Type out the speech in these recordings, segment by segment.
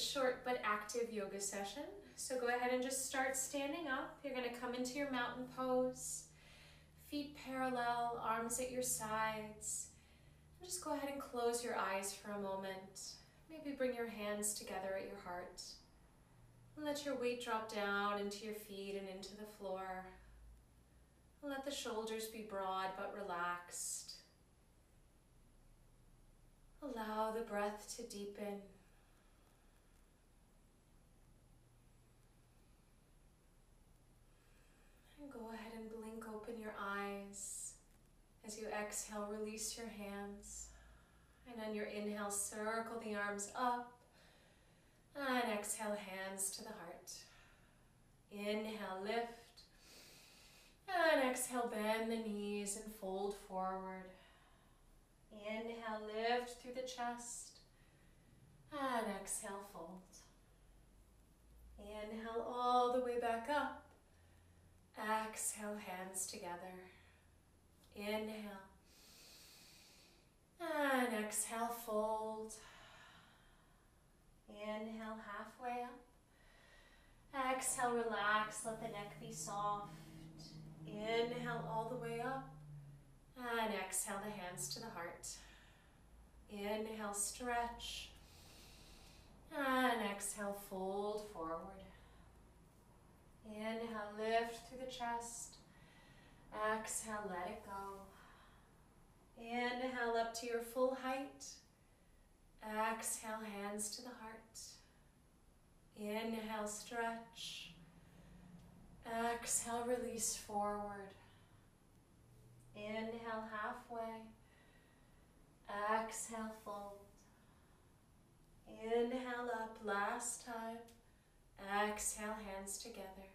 short but active yoga session. So go ahead and just start standing up. You're going to come into your mountain pose. Feet parallel, arms at your sides. And just go ahead and close your eyes for a moment. Maybe bring your hands together at your heart. And let your weight drop down into your feet and into the floor. And let the shoulders be broad but relaxed. Allow the breath to deepen. And go ahead and blink open your eyes. As you exhale, release your hands. And on your inhale, circle the arms up. And exhale, hands to the heart. Inhale, lift. And exhale, bend the knees and fold forward. Inhale, lift through the chest. And exhale, fold. Inhale all the way back up. Exhale, hands together. Inhale. And exhale, fold. Inhale, halfway up. Exhale, relax, let the neck be soft. Inhale all the way up. And exhale the hands to the heart. Inhale, stretch. And exhale, fold forward. Inhale, lift through the chest. Exhale, let it go. Inhale up to your full height. Exhale, hands to the heart. Inhale, stretch. Exhale, release forward. Inhale, halfway. Exhale, fold. Inhale up, last time. Exhale, hands together.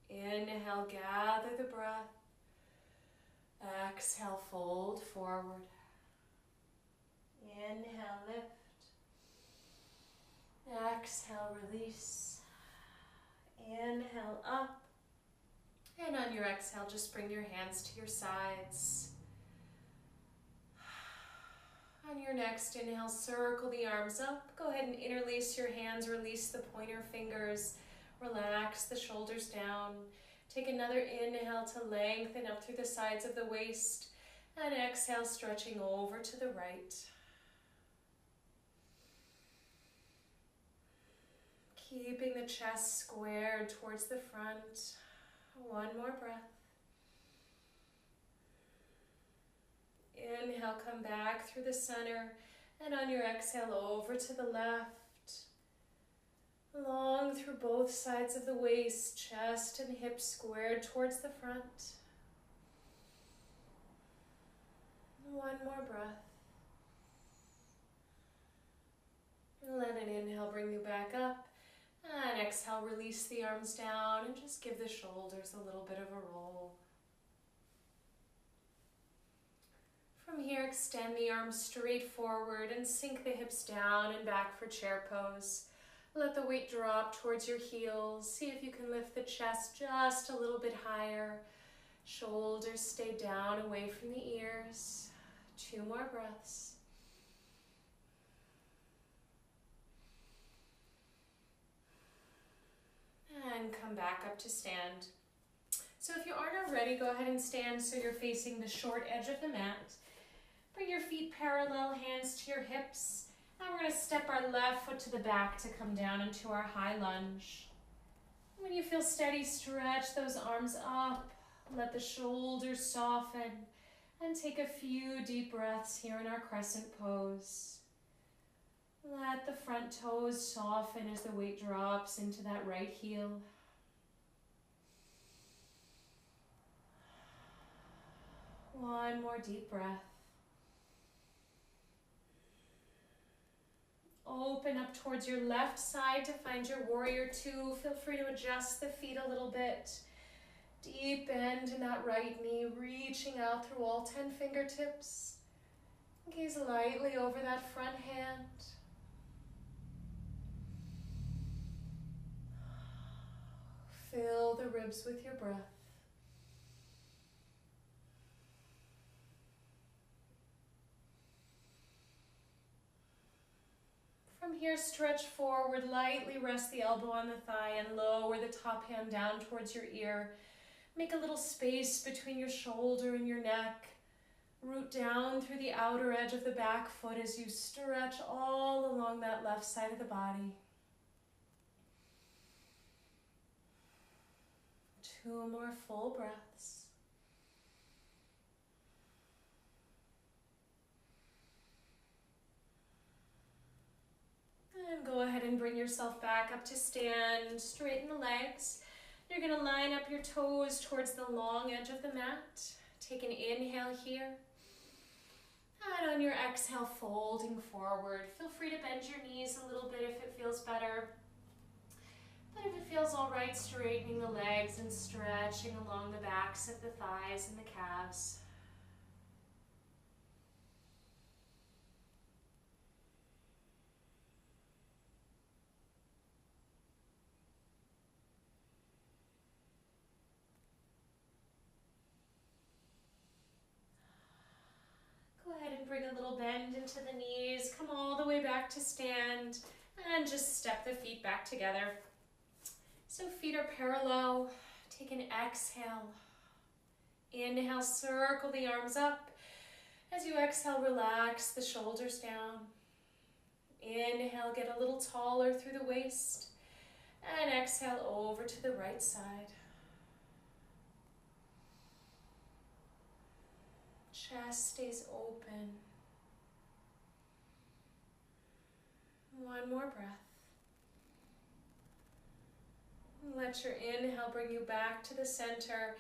Inhale, gather the breath. Exhale, fold forward. Inhale, lift. Exhale, release. Inhale, up. And on your exhale, just bring your hands to your sides. On your next inhale, circle the arms up. Go ahead and interlace your hands, release the pointer fingers. Relax the shoulders down. Take another inhale to lengthen up through the sides of the waist. And exhale, stretching over to the right. Keeping the chest squared towards the front. One more breath. Inhale, come back through the center. And on your exhale, over to the left. Long through both sides of the waist, chest and hips squared towards the front. One more breath. And let an inhale bring you back up. And exhale, release the arms down and just give the shoulders a little bit of a roll. From here, extend the arms straight forward and sink the hips down and back for chair pose. Let the weight drop towards your heels. See if you can lift the chest just a little bit higher. Shoulders stay down away from the ears. 2 more breaths. And come back up to stand. So if you aren't already, go ahead and stand so you're facing the short edge of the mat. Bring your feet parallel, hands to your hips. Now we're going to step our left foot to the back to come down into our high lunge. When you feel steady, stretch those arms up. Let the shoulders soften. And take a few deep breaths here in our crescent pose. Let the front toes soften as the weight drops into that right heel. One more deep breath. Open up towards your left side to find your warrior 2. Feel free to adjust the feet a little bit. Deep bend in that right knee, reaching out through all 10 fingertips. Gaze lightly over that front hand. Fill the ribs with your breath. From here, stretch forward, lightly rest the elbow on the thigh and lower the top hand down towards your ear. Make a little space between your shoulder and your neck. Root down through the outer edge of the back foot as you stretch all along that left side of the body. 2 more full breaths. And go ahead and bring yourself back up to stand. Straighten the legs. You're going to line up your toes towards the long edge of the mat. Take an inhale here. And on your exhale, folding forward. Feel free to bend your knees a little bit if it feels better. But if it feels all right, straightening the legs and stretching along the backs of the thighs and the calves. Go ahead and bring a little bend into the knees. Come all the way back to stand and just step the feet back together. So feet are parallel. Take an exhale. Inhale, circle the arms up. As you exhale, relax the shoulders down. Inhale, get a little taller through the waist. And exhale over to the right side. Chest stays open. One more breath. Let your inhale bring you back to the center,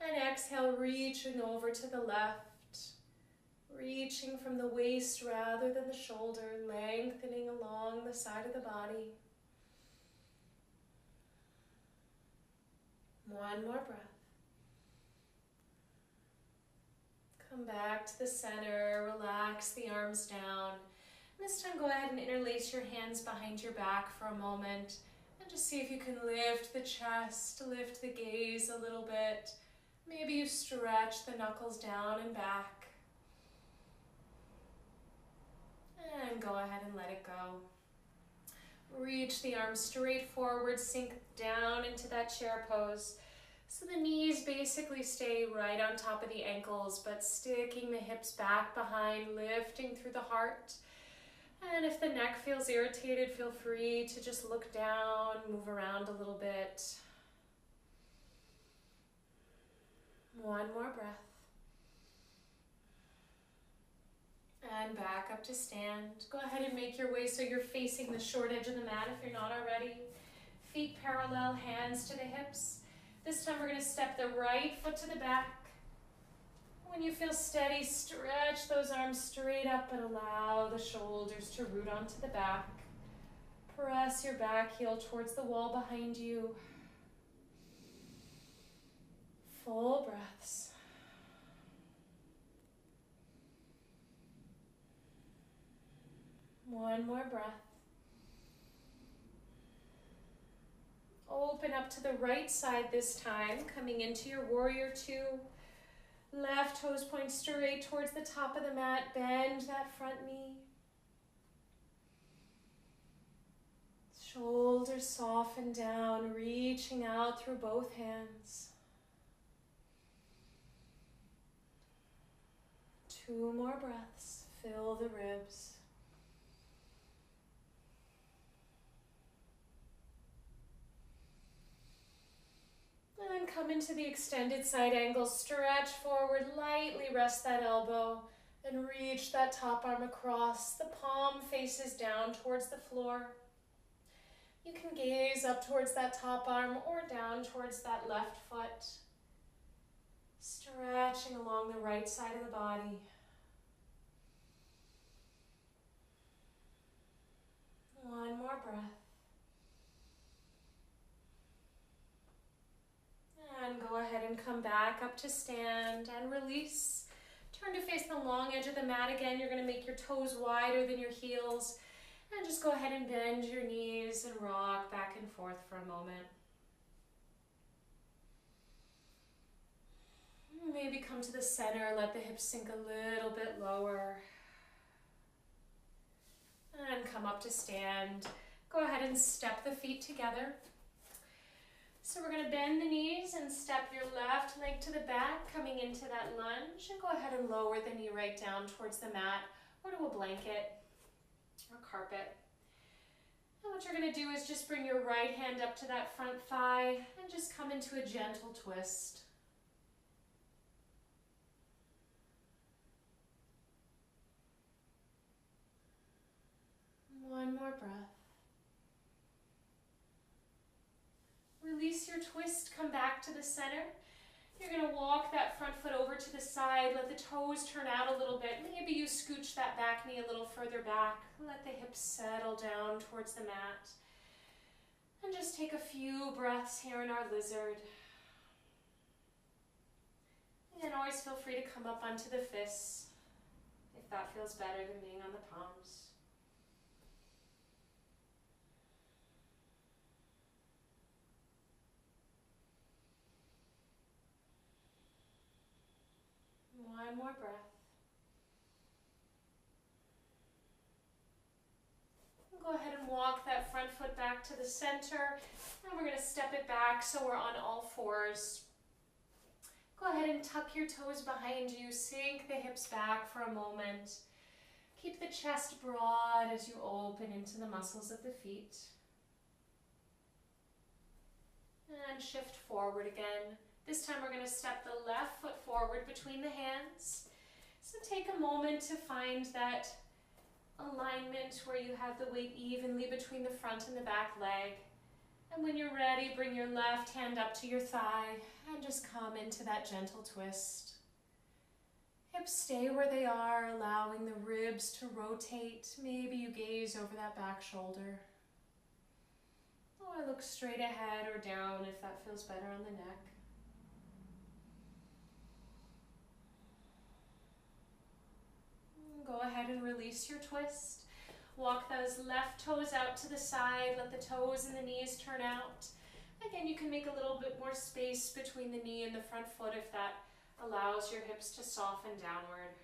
and exhale, reaching over to the left, reaching from the waist rather than the shoulder, lengthening along the side of the body. One more breath. Come back to the center, relax the arms down. This time go ahead and interlace your hands behind your back for a moment. And just see if you can lift the chest, lift the gaze a little bit. Maybe you stretch the knuckles down and back. And go ahead and let it go. Reach the arms straight forward, sink down into that chair pose. So the knees basically stay right on top of the ankles, but sticking the hips back behind, lifting through the heart. And if the neck feels irritated, feel free to just look down, move around a little bit. One more breath. And back up to stand. Go ahead and make your way so you're facing the short edge of the mat if you're not already. Feet parallel, hands to the hips. This time we're going to step the right foot to the back. When you feel steady, stretch those arms straight up and allow the shoulders to root onto the back. Press your back heel towards the wall behind you. Full breaths. One more breath. Open up to the right side this time, coming into your warrior two. Left toes point straight towards the top of the mat. Bend that front knee. Shoulders soften down, reaching out through both hands. 2 more breaths. Fill the ribs. And come into the extended side angle. Stretch forward, lightly rest that elbow and reach that top arm across. The palm faces down towards the floor. You can gaze up towards that top arm or down towards that left foot. Stretching along the right side of the body. One more breath. And go ahead and come back up to stand and release. Turn to face the long edge of the mat again. You're going to make your toes wider than your heels. And just go ahead and bend your knees and rock back and forth for a moment. Maybe come to the center, let the hips sink a little bit lower. And come up to stand. Go ahead and step the feet together. So we're going to bend the knees and step your left leg to the back, coming into that lunge. And go ahead and lower the knee right down towards the mat or to a blanket or carpet. And what you're going to do is just bring your right hand up to that front thigh and just come into a gentle twist. One more breath. Release your twist, come back to the center. You're going to walk that front foot over to the side, let the toes turn out a little bit. Maybe you scooch that back knee a little further back. Let the hips settle down towards the mat. And just take a few breaths here in our lizard. And always feel free to come up onto the fists if that feels better than being on the palms. One more breath. Go ahead and walk that front foot back to the center. And we're going to step it back so we're on all fours. Go ahead and tuck your toes behind you. Sink the hips back for a moment. Keep the chest broad as you open into the muscles of the feet. And shift forward again. This time we're going to step the left foot forward between the hands. So take a moment to find that alignment where you have the weight evenly between the front and the back leg. And when you're ready, bring your left hand up to your thigh and just come into that gentle twist. Hips stay where they are, allowing the ribs to rotate. Maybe you gaze over that back shoulder. Or look straight ahead or down if that feels better on the neck. Go ahead and release your twist. Walk those left toes out to the side. Let the toes and the knees turn out. Again, you can make a little bit more space between the knee and the front foot if that allows your hips to soften downward.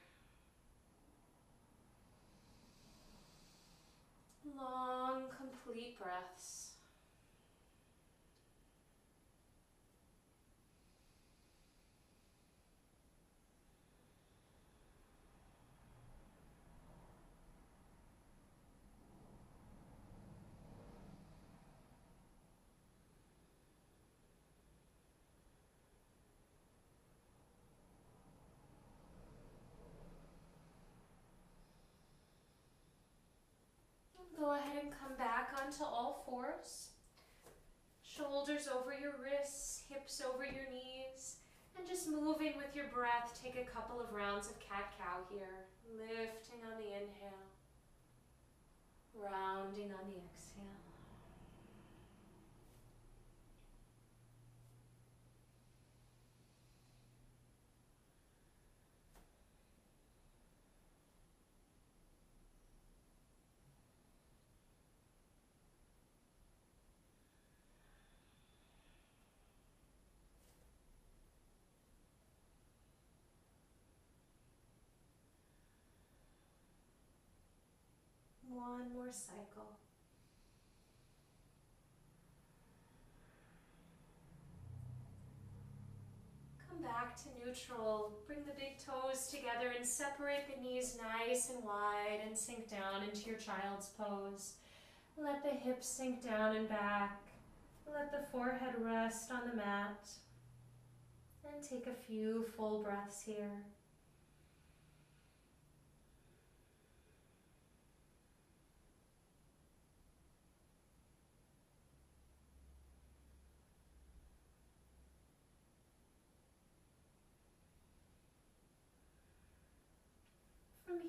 Long, complete breaths. Go ahead and come back onto all fours. Shoulders over your wrists, hips over your knees, and just moving with your breath. Take a couple of rounds of cat-cow here. Lifting on the inhale, rounding on the exhale. One more cycle. Come back to neutral. Bring the big toes together and separate the knees nice and wide and sink down into your child's pose. Let the hips sink down and back. Let the forehead rest on the mat. And take a few full breaths here.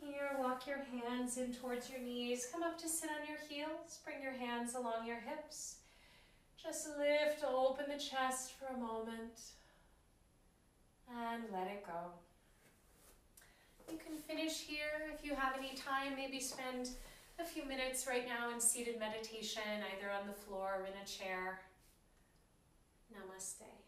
Here, walk your hands in towards your knees. Come up to sit on your heels. Bring your hands along your hips. Just lift, open the chest for a moment. And let it go. You can finish here if you have any time. Maybe spend a few minutes right now in seated meditation, either on the floor or in a chair. Namaste.